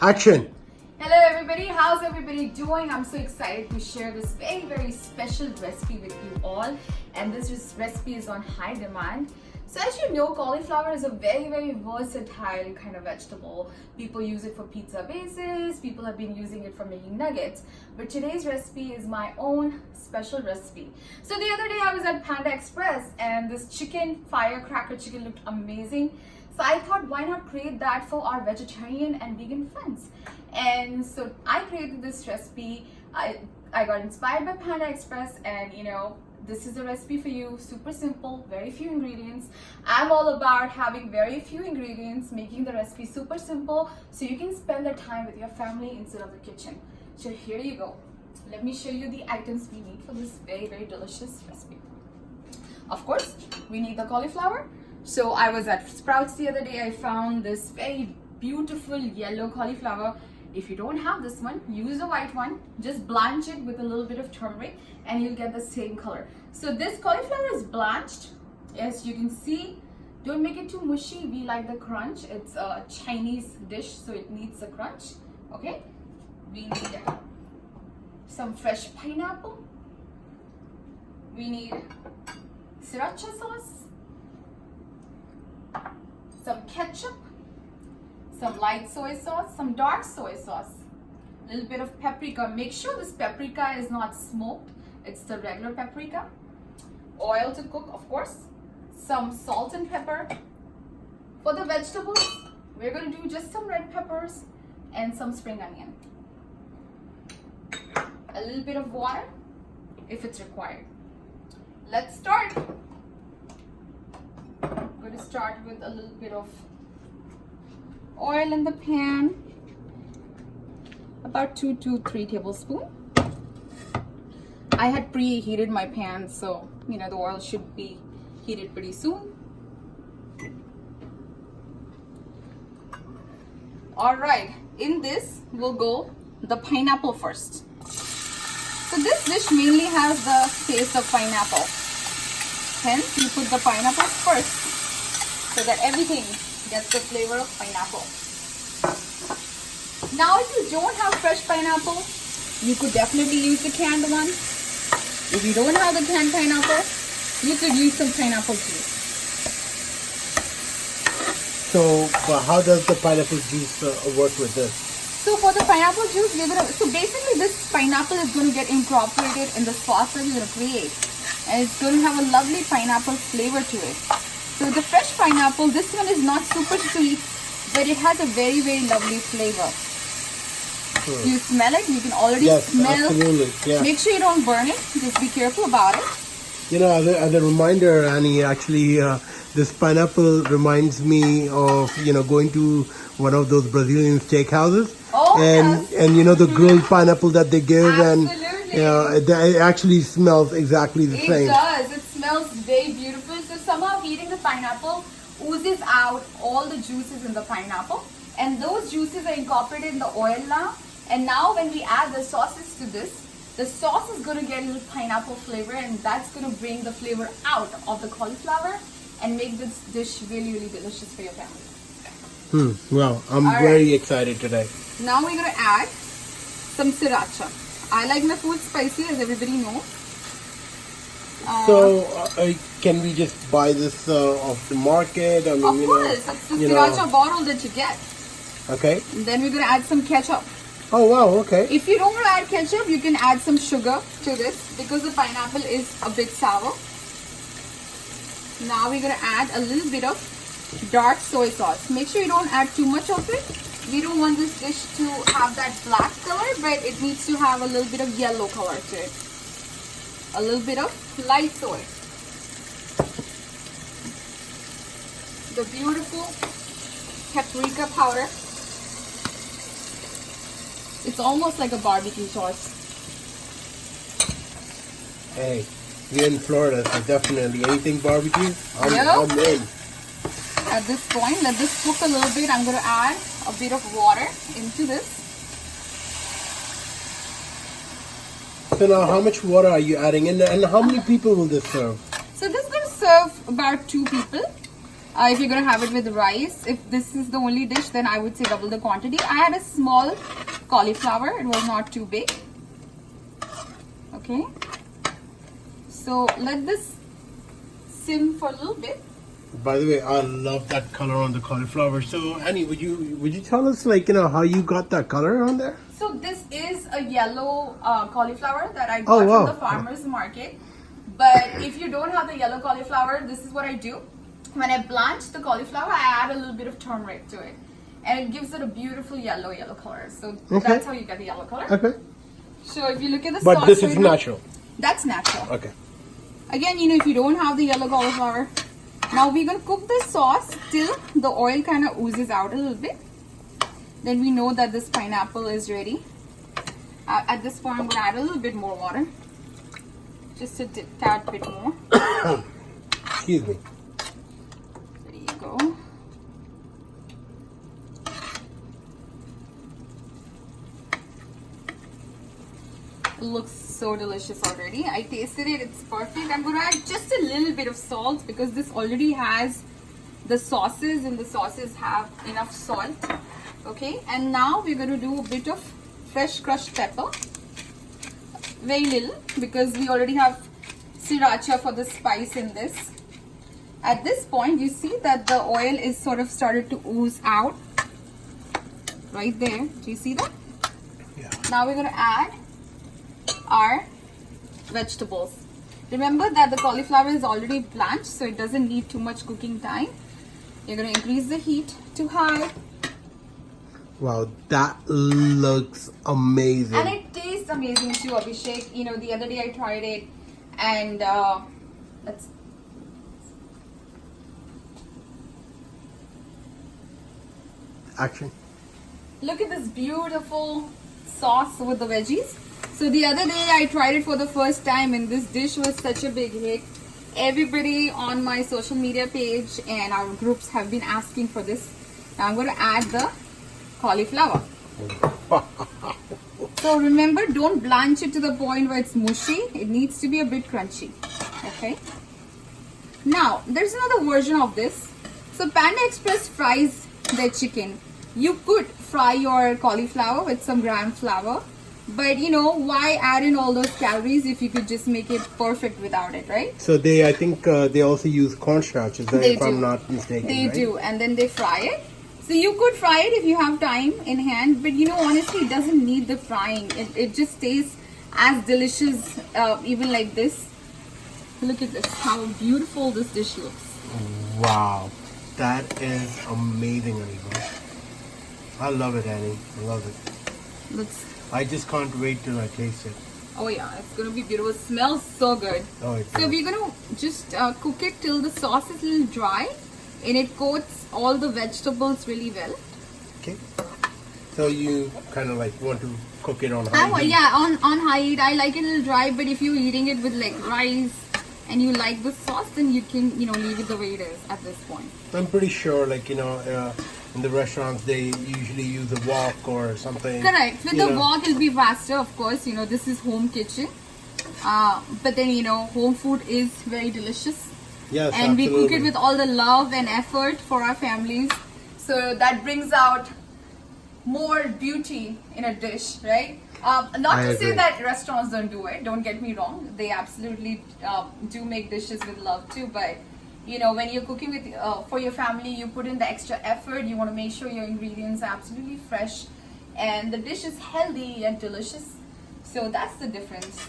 Action! Hello everybody, how's everybody doing? I'm so excited to share this very special recipe with you all, and this recipe is on high demand. So as you know, cauliflower is a very versatile kind of vegetable. People use it for pizza bases, people have been using it for making nuggets, but today's recipe is my own special recipe. So the other day I was at Panda Express and this chicken, firecracker chicken, looked amazing. So I thought, why not create that for our vegetarian and vegan friends? And so I created this recipe. I got inspired by Panda Express, and this is a recipe for you. Super simple, very few ingredients. I'm all about having very few ingredients, making the recipe super simple so you can spend the time with your family instead of the kitchen. So here you go. Let me show you the items we need for this very delicious recipe. Of course, we need the cauliflower. So I was at Sprouts the other day. I found this very beautiful yellow cauliflower. If you don't have this one, use the white one. Just blanch it with a little bit of turmeric and you'll get the same color. So this cauliflower is blanched. As you can see, don't make it too mushy. We like the crunch. It's a Chinese dish, so it needs the crunch. Okay, we need some fresh pineapple. We need sriracha sauce, some ketchup, some light soy sauce, some dark soy sauce, a little bit of paprika. Make sure this paprika is not smoked, it's the regular paprika. Oil to cook, of course, some salt and pepper. For the vegetables, we're going to do just some red peppers and some spring onion. A little bit of water if it's required. Let's start. I'm going to start with a little bit of oil in the pan, about 2 to 3 tablespoons. I had preheated my pan, so the oil should be heated pretty soon. Alright, in this we'll go the pineapple first. So this dish mainly has the taste of pineapple. Hence, you put the pineapple first so that everything gets the flavor of pineapple. Now, if you don't have fresh pineapple, you could definitely use the canned one. If you don't have the canned pineapple, you could use some pineapple juice. So, how does the pineapple juice work with this? So for the pineapple juice, so basically this pineapple is going to get incorporated in the sauce that you're going to create. And it's going to have a lovely pineapple flavor to it. So the fresh pineapple, this one is not super sweet, but it has a very lovely flavor. Do you smell it? You can already smell. Absolutely. Yeah. Make sure you don't burn it. Just be careful about it. As a reminder, Annie, actually, this pineapple reminds me of, going to one of those Brazilian steakhouses. Oh, and yes. The grilled pineapple that they give. Absolutely. And it actually smells exactly the same. It does. It smells very beautiful. So somehow eating the pineapple oozes out all the juices in the pineapple. And those juices are incorporated in the oil now. And now when we add the sauces to this, the sauce is going to get a little pineapple flavor, and that's going to bring the flavor out of the cauliflower and make this dish really delicious for your family. Well, I'm very excited today. Now we're going to add some sriracha. I like my food spicy, as everybody knows. So, can we just buy this off the market? I mean, of course, it's the sriracha bottle that you get. Okay. And then we're going to add some ketchup. Oh, wow, okay. If you don't want to add ketchup, you can add some sugar to this because the pineapple is a bit sour. Now we're going to add a little bit of dark soy sauce. Make sure you don't add too much of it. We don't want this dish to have that black color, but it needs to have a little bit of yellow color to it. A little bit of light soy. The beautiful paprika powder. It's almost like a barbecue sauce. Hey, we're in Florida, so definitely anything barbecue, I'm in. At this point, let this cook a little bit. I'm going to add a bit of water into this. So now, how much water are you adding in, and how many people will this serve? So this is going to serve about 2 people. If you're gonna have it with rice, if this is the only dish, then I would say double the quantity. I had a small cauliflower, it was not too big. Okay, so let this sim for a little bit. By the way, I love that color on the cauliflower. So Annie, would you tell us, like, how you got that color on there? So this is a yellow cauliflower that I Oh, got wow. from the farmer's market. But if you don't have the yellow cauliflower, this is what I do. When I blanch the cauliflower, I add a little bit of turmeric to it. And it gives it a beautiful yellow color. So Okay. that's how you get the yellow color. Okay. So if you look at the But sauce this right is now, natural. that's natural. Okay. Again, if you don't have the yellow cauliflower, now we're going to cook this sauce till the oil kind of oozes out a little bit. Then we know that this pineapple is ready. At this point, I'm going to add a little bit more water. Just a tad bit more. Excuse me. There you go. It looks so delicious already. I tasted it, it's perfect. I'm going to add just a little bit of salt because this already has the sauces and the sauces have enough salt. Okay, and now we're going to do a bit of fresh crushed pepper. Very little because we already have sriracha for the spice in this. At this point, you see that the oil is sort of started to ooze out. Right there. Do you see that? Yeah. Now we're going to add our vegetables. Remember that the cauliflower is already blanched, so it doesn't need too much cooking time. You're going to increase the heat to high. Wow, that looks amazing. And it tastes amazing too, Abhishek. The other day I tried it and let's Action. look at this beautiful sauce with the veggies. So the other day I tried it for the first time and this dish was such a big hit. Everybody on my social media page and our groups have been asking for this. Now I'm going to add the cauliflower. So remember, don't blanch it to the point where it's mushy. It needs to be a bit crunchy. Okay. Now there's another version of this. So Panda Express fries their chicken. You could fry your cauliflower with some gram flour, but why add in all those calories if you could just make it perfect without it, right? So I think they also use cornstarch, is that They if I'm do. not mistaken, They right? do, and then they fry it. So you could fry it if you have time in hand, but honestly, it doesn't need the frying. It just tastes as delicious, even like this. Look at this, how beautiful this dish looks. Wow, that is amazing, Aniva. I love it, Annie. I love it. Let's. I just can't wait till I taste it. Oh yeah, it's gonna be beautiful. It smells so good. Oh, it So does. we're gonna just cook it till the sauce is a little dry, and it coats all the vegetables really well. Okay. So you kind of like want to cook it on high heat. Yeah, on high heat. I like it a little dry, but if you're eating it with like rice and you like the sauce, then you can leave it the way it is at this point. I'm pretty sure, like, in the restaurants they usually use a wok or something. Correct. With the wok, it'll be faster, of course. This is home kitchen. But then, home food is very delicious. Yes, And we cook it absolutely. with all the love and effort for our families. So that brings out more beauty in a dish, right? Not I to say agree. that restaurants don't do it. Don't get me wrong. They absolutely do make dishes with love too. But when you're cooking with for your family, you put in the extra effort. You want to make sure your ingredients are absolutely fresh, and the dish is healthy and delicious. So that's the difference.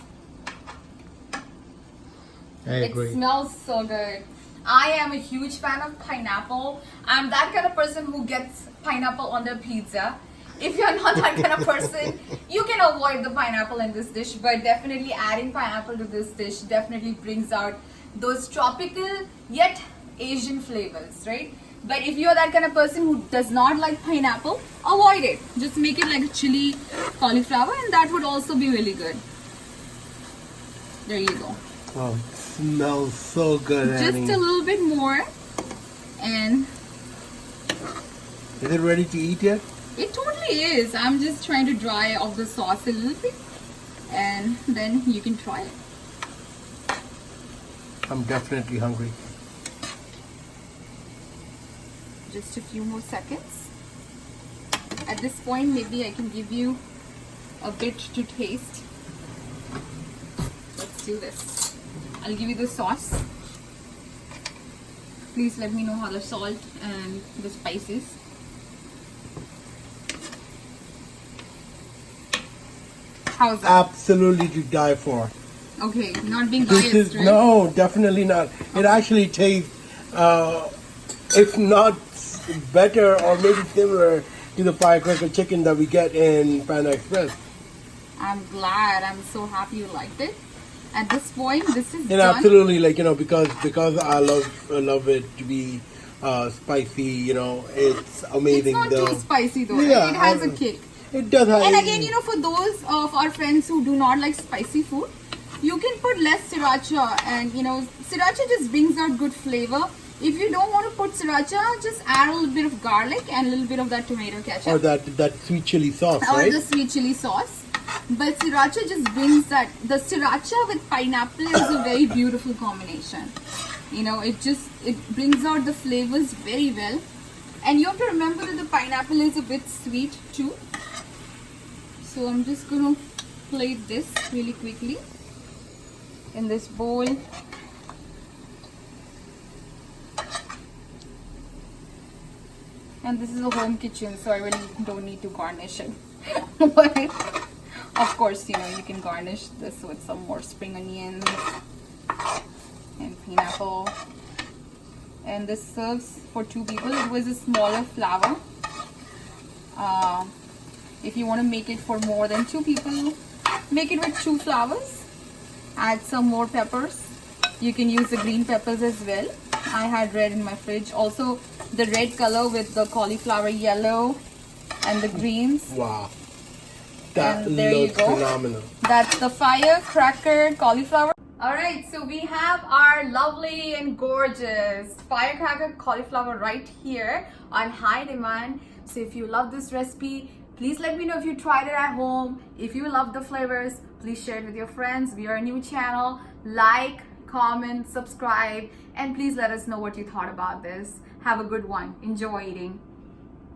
I agree. It smells so good. I am a huge fan of pineapple. I'm that kind of person who gets pineapple on their pizza. If you're not that kind of person, you can avoid the pineapple in this dish, but definitely adding pineapple to this dish definitely brings out those tropical yet Asian flavors, right? But if you're that kind of person who does not like pineapple, avoid it. Just make it like a chili cauliflower and that would also be really good. There you go. Oh, it smells so good, Just Annie. a little bit more, and Is it ready to eat yet? it totally is. I'm just trying to dry off the sauce a little bit, and then you can try it. I'm definitely hungry. just a few more seconds. At this point, maybe I can give you a bit to taste. Let's do this. I'll give you the sauce. Please let me know how the salt and the spices. How's that? Absolutely to die for. Okay, not being This biased, is right? no, definitely not. It actually tastes, if not better or maybe similar to the firecracker chicken that we get in Panda Express. I'm glad. I'm so happy you liked it. At this point, this is And done. absolutely, like, you know, because I love it to be spicy. You know, it's amazing. It's not though. too spicy though. Yeah, It has a kick. It does have. And again, you know, for those of our friends who do not like spicy food, you can put less sriracha, and you know, sriracha just brings out good flavor. If you don't want to put sriracha, just add a little bit of garlic and a little bit of that tomato ketchup. Or that sweet chili sauce, Or right? the sweet chili sauce. But sriracha just brings that. The sriracha with pineapple is a very beautiful combination. You know, it brings out the flavors very well. And you have to remember that the pineapple is a bit sweet too. So I'm just going to plate this really quickly in this bowl. And this is a home kitchen, so I really don't need to garnish it. But of course, you know, you can garnish this with some more spring onions and pineapple. And this serves for 2 people. It was a smaller flour. If you want to make it for more than 2 people, make it with 2 flours. Add some more peppers. You can use the green peppers as well. I had red in my fridge. Also, the red color with the cauliflower yellow and the greens. Wow, that And there you looks go. phenomenal. That's the firecracker cauliflower. Alright, so we have our lovely and gorgeous firecracker cauliflower right here on high demand. So if you love this recipe, please let me know if you tried it at home. If you love the flavors, please share it with your friends. We are a new channel. Like, comment, subscribe, and please let us know what you thought about this. Have a good one. Enjoy eating.